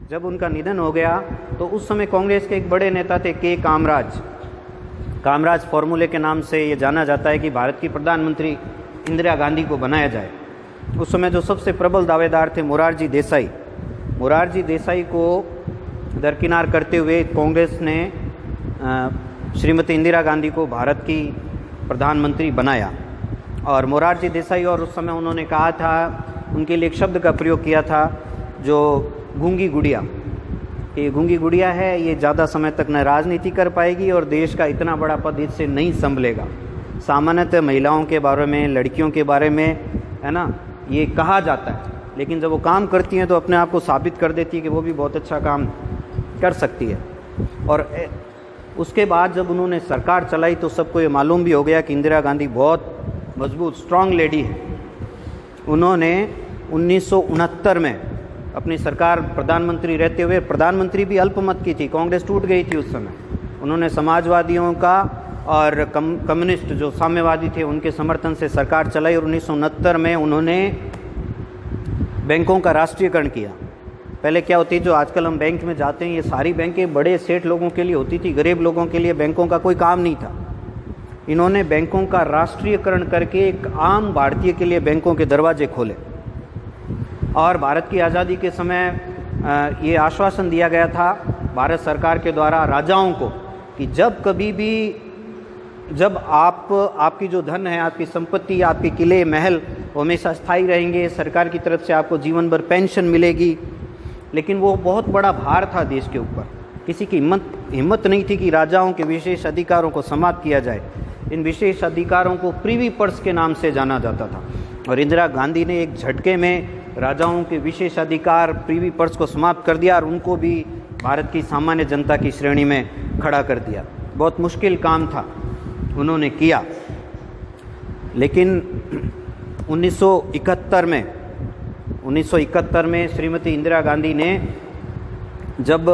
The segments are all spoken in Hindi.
जब उनका निधन हो गया तो उस समय कांग्रेस के एक बड़े नेता थे के कामराज फॉर्मूले के नाम से ये जाना जाता है कि भारत की प्रधानमंत्री इंदिरा गांधी को बनाया जाए। उस समय जो सबसे प्रबल दावेदार थे मोरारजी देसाई को दरकिनार करते हुए कांग्रेस ने श्रीमती इंदिरा गांधी को भारत की प्रधानमंत्री बनाया। और मोरारजी देसाई और उस समय उन्होंने कहा था, उनके लिए एक शब्द का प्रयोग किया था जो गूंगी गुड़िया, ये गूंगी गुड़िया है, ये ज़्यादा समय तक न राजनीति कर पाएगी और देश का इतना बड़ा पद इससे नहीं संभलेगा। सामान्यतः महिलाओं के बारे में, लड़कियों के बारे में, है ना, ये कहा जाता है, लेकिन जब वो काम करती हैं तो अपने आप को साबित कर देती है कि वो भी बहुत अच्छा काम कर सकती है। और उसके बाद जब उन्होंने सरकार चलाई तो सबको ये मालूम भी हो गया कि इंदिरा गांधी बहुत मजबूत स्ट्रांग लेडी है। उन्होंने 1969 में अपनी सरकार प्रधानमंत्री रहते हुए, प्रधानमंत्री भी अल्पमत की थी, कांग्रेस टूट गई थी उस समय, उन्होंने समाजवादियों का और कम्युनिस्ट जो साम्यवादी थे उनके समर्थन से सरकार चलाई और 1969 में उन्होंने बैंकों का राष्ट्रीयकरण किया। पहले क्या होती, जो आजकल हम बैंक में जाते हैं, ये सारी बैंकें बड़े सेठ लोगों के लिए होती थी, गरीब लोगों के लिए बैंकों का कोई काम नहीं था। इन्होंने बैंकों का राष्ट्रीयकरण करके एक आम भारतीय के लिए बैंकों के दरवाजे खोले। और भारत की आज़ादी के समय ये आश्वासन दिया गया था भारत सरकार के द्वारा राजाओं को कि जब कभी भी, जब आपकी जो धन है, आपकी संपत्ति, आपके किले महल हमेशा स्थायी रहेंगे, सरकार की तरफ से आपको जीवन भर पेंशन मिलेगी। लेकिन वो बहुत बड़ा भार था देश के ऊपर, किसी की हिम्मत नहीं थी कि राजाओं के विशेष अधिकारों को समाप्त किया जाए। इन विशेष अधिकारों को प्रिवी पर्स के नाम से जाना जाता था और इंदिरा गांधी ने एक झटके में राजाओं के विशेष अधिकार प्रिवी पर्स को समाप्त कर दिया और उनको भी भारत की सामान्य जनता की श्रेणी में खड़ा कर दिया। बहुत मुश्किल काम था, उन्होंने किया। लेकिन 1971 में श्रीमती इंदिरा गांधी ने जब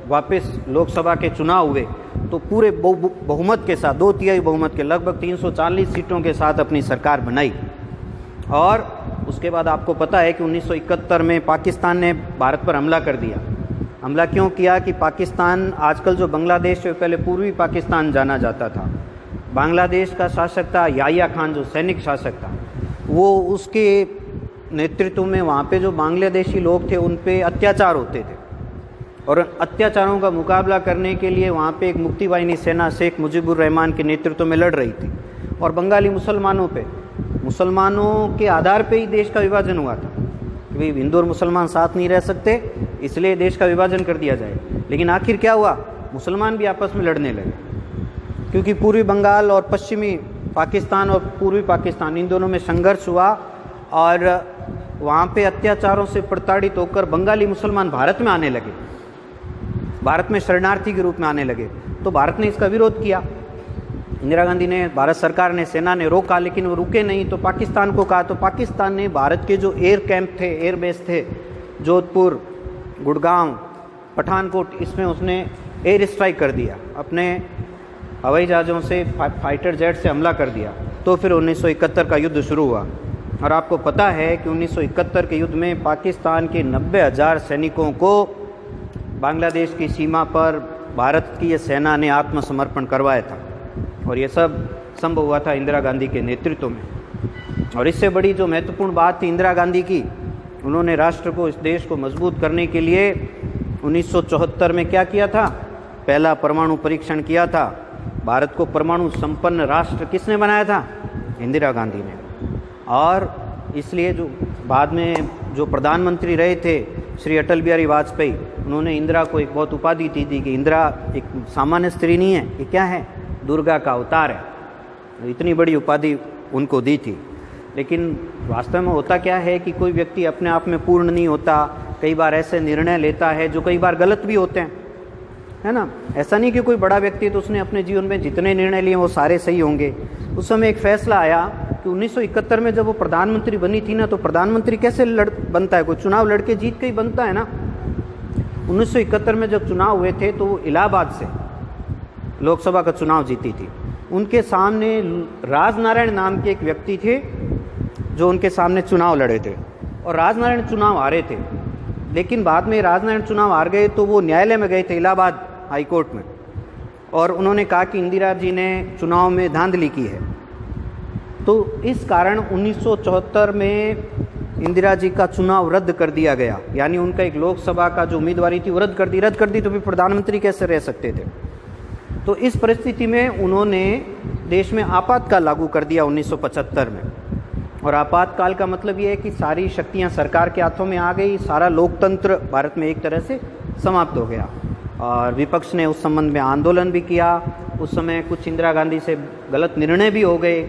वापस लोकसभा के चुनाव हुए तो पूरे बहुमत के साथ, 2/3 बहुमत के, लगभग 340 सीटों के साथ अपनी सरकार बनाई। और उसके बाद आपको पता है कि 1971 में पाकिस्तान ने भारत पर हमला कर दिया। हमला क्यों किया कि पाकिस्तान, आजकल जो बांग्लादेश है, पहले पूर्वी पाकिस्तान जाना जाता था। बांग्लादेश का शासक था याहिया खान, जो सैनिक शासक था, वो उसके नेतृत्व में वहाँ पे जो बांग्लादेशी लोग थे उन पे अत्याचार होते थे और अत्याचारों का मुकाबला करने के लिए वहाँ पे एक मुक्ति वाहिनी सेना शेख मुजीबुर रहमान के नेतृत्व में लड़ रही थी। और बंगाली मुसलमानों के आधार पे ही देश का विभाजन हुआ था कि भाई हिंदू और मुसलमान साथ नहीं रह सकते, इसलिए देश का विभाजन कर दिया जाए। लेकिन आखिर क्या हुआ, मुसलमान भी आपस में लड़ने लगे, क्योंकि पूर्वी बंगाल और पश्चिमी पाकिस्तान और पूर्वी पाकिस्तान, इन दोनों में संघर्ष हुआ और वहाँ पे अत्याचारों से प्रताड़ित होकर बंगाली मुसलमान भारत में आने लगे, भारत में शरणार्थी के रूप में आने लगे। तो भारत ने इसका विरोध किया। इंदिरा गांधी ने, भारत सरकार ने, सेना ने रोका, लेकिन वो रुके नहीं। तो पाकिस्तान को कहा, तो पाकिस्तान ने भारत के जो एयर कैंप थे, एयर बेस थे, जोधपुर, गुड़गांव, पठानकोट, इसमें उसने एयर स्ट्राइक कर दिया, अपने हवाई जहाज़ों से, फाइटर जेट से हमला कर दिया। तो फिर 1971 का युद्ध शुरू हुआ। और आपको पता है कि 1971 के युद्ध में पाकिस्तान के 90,000 सैनिकों को बांग्लादेश की सीमा पर भारत की ये सेना ने आत्मसमर्पण करवाया था। और ये सब संभव हुआ था इंदिरा गांधी के नेतृत्व में। और इससे बड़ी जो महत्वपूर्ण बात थी इंदिरा गांधी की, उन्होंने राष्ट्र को, इस देश को मजबूत करने के लिए 1974 में क्या किया था, पहला परमाणु परीक्षण किया था। भारत को परमाणु संपन्न राष्ट्र किसने बनाया था, इंदिरा गांधी ने। और इसलिए जो बाद में जो प्रधानमंत्री रहे थे श्री अटल बिहारी वाजपेयी, उन्होंने इंदिरा को एक बहुत उपाधि दी थी कि इंदिरा एक सामान्य स्त्री नहीं है, ये क्या है, दुर्गा का अवतार है। इतनी बड़ी उपाधि उनको दी थी। लेकिन वास्तव में होता क्या है कि कोई व्यक्ति अपने आप में पूर्ण नहीं होता, कई बार ऐसे निर्णय लेता है जो कई बार गलत भी होते हैं, है ना। ऐसा नहीं कि कोई बड़ा व्यक्ति तो उसने अपने जीवन में जितने निर्णय लिए वो सारे सही होंगे। उस समय एक फैसला आया कि 1971 में जब वो प्रधानमंत्री बनी थी ना, तो प्रधानमंत्री कैसे बनता है, कोई चुनाव लड़के जीत के ही बनता है ना। 1971 में जब चुनाव हुए थे तो वो इलाहाबाद से लोकसभा का चुनाव जीती थी। उनके सामने राजनारायण नाम के एक व्यक्ति थे जो उनके सामने चुनाव लड़े थे और राजनारायण चुनाव हारे थे। लेकिन बाद में राजनारायण चुनाव हार गए तो वो न्यायालय में गए थे, इलाहाबाद हाई कोर्ट में, और उन्होंने कहा कि इंदिरा जी ने चुनाव में धांधली की है। तो इस कारण 1974 में इंदिरा जी का चुनाव रद्द कर दिया गया, यानी उनका एक लोकसभा का जो उम्मीदवारी थी वो रद्द कर दी तो फिर प्रधानमंत्री कैसे रह सकते थे। तो इस परिस्थिति में उन्होंने देश में आपातकाल लागू कर दिया 1975 में। और आपातकाल का मतलब ये है कि सारी शक्तियां सरकार के हाथों में आ गई, सारा लोकतंत्र भारत में एक तरह से समाप्त हो गया। और विपक्ष ने उस संबंध में आंदोलन भी किया। उस समय कुछ इंदिरा गांधी से गलत निर्णय भी हो गए,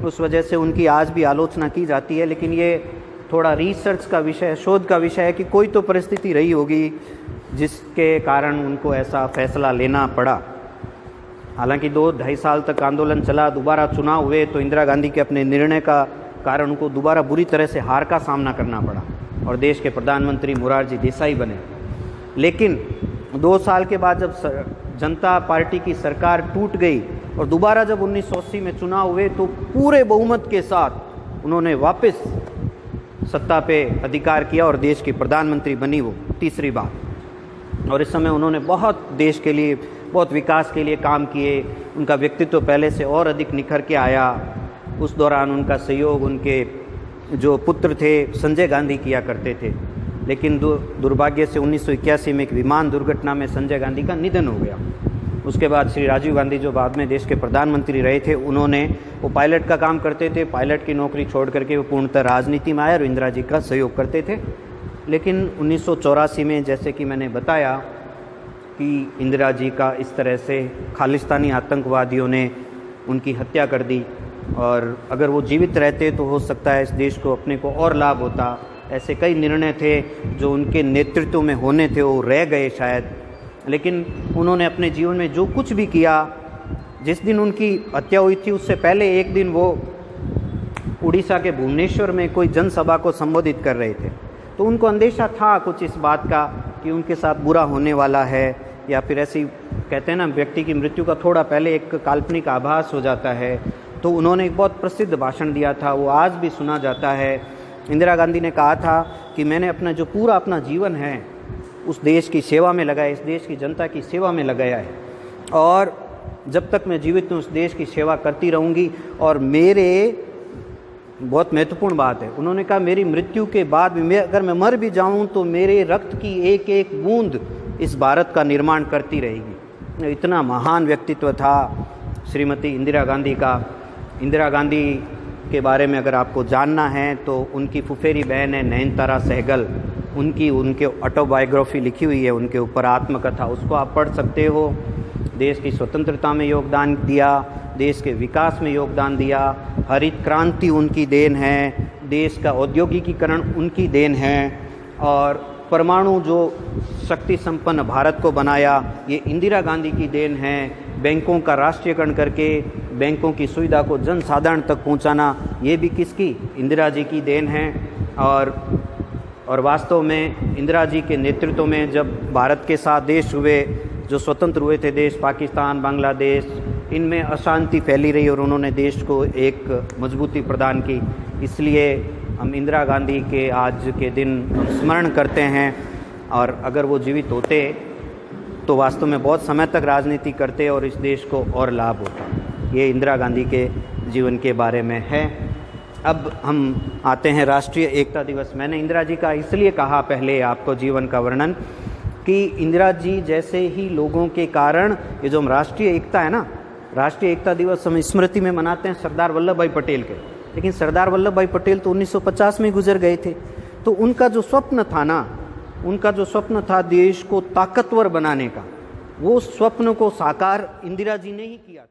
उस वजह से उनकी आज भी आलोचना की जाती है। लेकिन ये थोड़ा रिसर्च का विषय, शोध का विषय है कि कोई तो परिस्थिति रही होगी जिसके कारण उनको ऐसा फैसला लेना पड़ा। हालांकि 2-2.5 साल तक आंदोलन चला, दोबारा चुनाव हुए तो इंदिरा गांधी के अपने निर्णय का कारण उनको दोबारा बुरी तरह से हार का सामना करना पड़ा और देश के प्रधानमंत्री मोरारजी देसाई बने। लेकिन 2 साल के बाद जब जनता पार्टी की सरकार टूट गई और दोबारा जब 1980 में चुनाव हुए तो पूरे बहुमत के साथ उन्होंने वापस सत्ता पे अधिकार किया और देश की प्रधानमंत्री बनी वो तीसरी बार। और इस समय उन्होंने बहुत देश के लिए, बहुत विकास के लिए काम किए। उनका व्यक्तित्व पहले से और अधिक निखर के आया। उस दौरान उनका सहयोग उनके जो पुत्र थे संजय गांधी किया करते थे। लेकिन दुर्भाग्य से 1981 में एक विमान दुर्घटना में संजय गांधी का निधन हो गया। उसके बाद श्री राजीव गांधी जो बाद में देश के प्रधानमंत्री रहे थे, उन्होंने वो पायलट का काम करते थे, पायलट की नौकरी छोड़ करके वो पूर्णतः राजनीति में आए और इंदिरा जी का सहयोग करते थे। लेकिन 1984 में जैसे कि मैंने बताया कि इंदिरा जी का इस तरह से खालिस्तानी आतंकवादियों ने उनकी हत्या कर दी, और अगर वो जीवित रहते तो हो सकता है इस देश को अपने को और लाभ होता। ऐसे कई निर्णय थे जो उनके नेतृत्व में होने थे, वो रह गए शायद। लेकिन उन्होंने अपने जीवन में जो कुछ भी किया, जिस दिन उनकी हत्या हुई थी उससे पहले एक दिन वो उड़ीसा के भुवनेश्वर में कोई जनसभा को संबोधित कर रहे थे। तो उनको अंदेशा था कुछ इस बात का कि उनके साथ बुरा होने वाला है, या फिर ऐसी कहते हैं ना, व्यक्ति की मृत्यु का थोड़ा पहले एक काल्पनिक आभास हो जाता है। तो उन्होंने एक बहुत प्रसिद्ध भाषण दिया था, वो आज भी सुना जाता है। इंदिरा गांधी ने कहा था कि मैंने अपना जो पूरा अपना जीवन है उस देश की सेवा में लगाया, इस देश की जनता की सेवा में लगाया है, और जब तक मैं जीवित हूँ उस देश की सेवा करती रहूँगी। और मेरे, बहुत महत्वपूर्ण बात है, उन्होंने कहा मेरी मृत्यु के बाद भी अगर मैं मर भी जाऊँ तो मेरे रक्त की एक एक बूंद इस भारत का निर्माण करती रहेगी। इतना महान व्यक्तित्व था श्रीमती इंदिरा गांधी का। इंदिरा गांधी के बारे में अगर आपको जानना है तो उनकी फुफेरी बहन है नयनतारा सहगल, उनके ऑटोबायोग्राफी लिखी हुई है, उनके ऊपर आत्मकथा, उसको आप पढ़ सकते हो। देश की स्वतंत्रता में योगदान दिया, देश के विकास में योगदान दिया, हरित क्रांति उनकी देन है, देश का औद्योगिकीकरण उनकी देन है, और परमाणु जो शक्ति संपन्न भारत को बनाया ये इंदिरा गांधी की देन है। बैंकों का राष्ट्रीयकरण करके बैंकों की सुविधा को जन साधारण तक पहुंचाना, ये भी किसकी, इंदिरा जी की देन है। और वास्तव में इंदिरा जी के नेतृत्व में जब भारत के 7 देश हुए, जो स्वतंत्र हुए थे देश, पाकिस्तान, बांग्लादेश, इनमें अशांति फैली रही और उन्होंने देश को एक मजबूती प्रदान की। इसलिए हम इंदिरा गांधी के आज के दिन स्मरण करते हैं, और अगर वो जीवित होते तो वास्तव में बहुत समय तक राजनीति करते और इस देश को और लाभ होता। ये इंदिरा गांधी के जीवन के बारे में है। अब हम आते हैं राष्ट्रीय एकता दिवस। मैंने इंदिरा जी का इसलिए कहा पहले आपको जीवन का वर्णन कि इंदिरा जी जैसे ही लोगों के कारण ये जो हम राष्ट्रीय एकता है ना, राष्ट्रीय एकता दिवस हम स्मृति में मनाते हैं सरदार वल्लभ भाई पटेल के। लेकिन सरदार वल्लभ भाई पटेल तो 1950 में गुजर गए थे। तो उनका जो स्वप्न था ना, उनका जो स्वप्न था देश को ताकतवर बनाने का, वो स्वप्न को साकार इंदिरा जी ने ही किया।